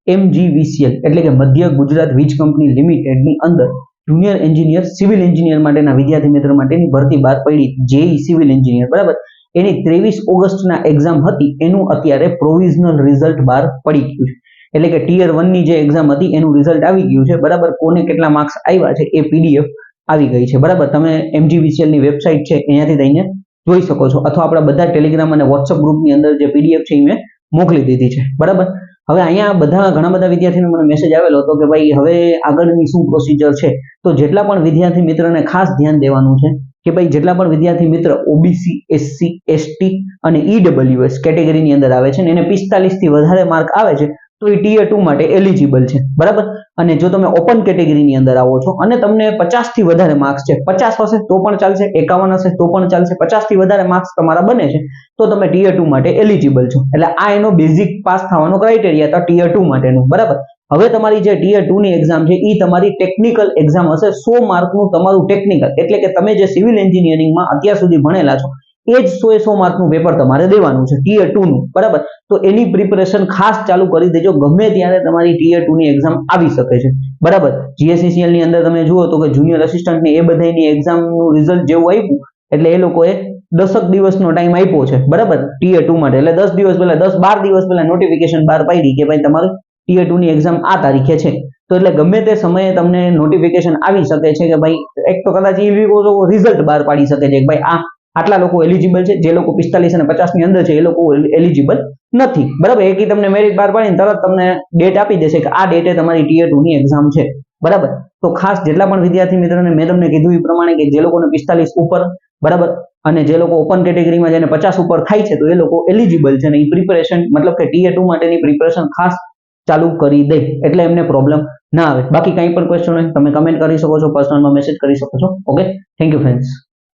MGVCL એટલે કે મધ્ય ગુજરાત વીજ કંપની લિમિટેડ ની અંદર જુનિયર એન્જિનિયર સિવિલ એન્જિનિયર માટેના વિદ્યાર્થી મિત્રો માટેની ભરતી બહાર પડી જેઈ સિવિલ એન્જિનિયર બરાબર એની 23 ઓગસ્ટના એક્ઝામ હતી એનું અત્યારે પ્રોવિઝનલ રિઝલ્ટ બહાર પડી ગયું છે એટલે કે ટિયર 1 ની જે એક્ઝામ હતી એનું રિઝલ્ટ આવી ગયું છે બરાબર કોને કેટલા માર્ક્સ આવ્યા છે એ PDF આવી ગઈ છે બરાબર તમે MGVCL ની વેબસાઇટ છે અહીંયાથી જઈને જોઈ શકો છો અથવા આપણા બધા ટેલિગ્રામ અને WhatsApp ગ્રુપની અંદર જે PDF છે એ મેં મોકલી દીધી છે બરાબર હવે અહીંયા ઘણા બધા વિદ્યાર્થીઓનો મને મેસેજ આવેલો હતો કે ભાઈ હવે આગળની શું પ્રોસિજર છે તો જેટલા પણ વિદ્યાર્થી મિત્રોને ખાસ ધ્યાન દેવાનું છે કે ભાઈ જેટલા પણ વિદ્યાર્થી મિત્ર OBC SC ST અને EWS કેટેગરીની અંદર આવે છે ને એને 45 થી વધારે માર્ક આવે છે તો એ ટિયર 2 માટે એલિજિબલ છે બરાબર અને જો તમે ઓપન કેટેગરીની અંદર આવો છો અને તમને 50 થી વધારે માર્ક્સ છે 50 હશે તો પણ ચાલશે 51 હશે તો પણ ચાલશે 50 થી વધારે માર્ક્સ તમારા બને છે તો તમે ટિયર 2 માટે એલિજિબલ છો એટલે આ એનો બેઝિક પાસ થવાનો ક્રાઇટેરિયા હતા ટિયર 2 માટેનું બરાબર હવે તમારી જે ટિયર 2 ની એક્ઝામ છે એ તમારી ટેકનિકલ એક્ઝામ હશે 100 માર્કનું તમારું ટેકનિકલ એટલે કે તમે જે સિવિલ એન્જિનિયરિંગમાં અત્યાર સુધી ભણેલા છો એ જ 100 માર્કનું પેપર તમારે દેવાનું છે ટિયર 2 નું બરાબર તો એની પ્રિપેરેશન ખાસ ચાલુ કરી દેજો ગમે ત્યારે તમારી ટિયર 2 ની એક્ઝામ આવી શકે છે બરાબર GSECL ની અંદર તમે જુઓ તો કે જુનિયર અસિસ્ટન્ટ ની એ બધાની એક્ઝામ નું રિઝલ્ટ જેવું આવ્યું એટલે એ લોકોએ 10 દિવસનો ટાઈમ આપ્યો છે બરાબર ટિયર 2 માટે એટલે 10 દિવસ પહેલા 10-12 દિવસ પહેલા નોટિફિકેશન બહાર પાડી કે ભાઈ તમારું ટિયર 2 ની એક્ઝામ આ તારીખે છે તો એટલે ગમે તે સમયે તમને નોટિફિકેશન આવી શકે છે કે ભાઈ એક તો કદાચ એ રિઝલ્ટ બહાર પાડી શકે છે કે ભાઈ આટલા લોકો એલિજિબલ છે જે લોકો 45 અને 50 ની અંદર છે એ લોકો એલિજિબલ નથી બરાબર એક તમને મેરિટ બહાર પાડીને તરત તમને ડેટ આપી દેશે કે આ ડેટે તમારી ટિયર 2 ની એક્ઝામ છે બરાબર તો ખાસ જેટલા પણ વિદ્યાર્થી મિત્રોને મેં તમને કીધું એ પ્રમાણે કે જે લોકોને 45 ઉપર બરાબર અને જે લોકો ઓપન કેટેગરીમાં જેને 50 ઉપર થાય છે તો એ લોકો એલિજિબલ છે અને એ પ્રિપેરેશન મતલબ કે ટિયર 2 માટેની પ્રિપેરેશન ખાસ ચાલુ કરી દે એટલે એમને પ્રોબ્લેમ ના આવે બાકી કંઈ પણ ક્વેશ્ચન હોય તમે કમેન્ટ કરી શકો છો પર્સનલમાં મેસેજ કરી શકો છો ઓકે થેન્ક યુ ફ્રેન્ડ્સ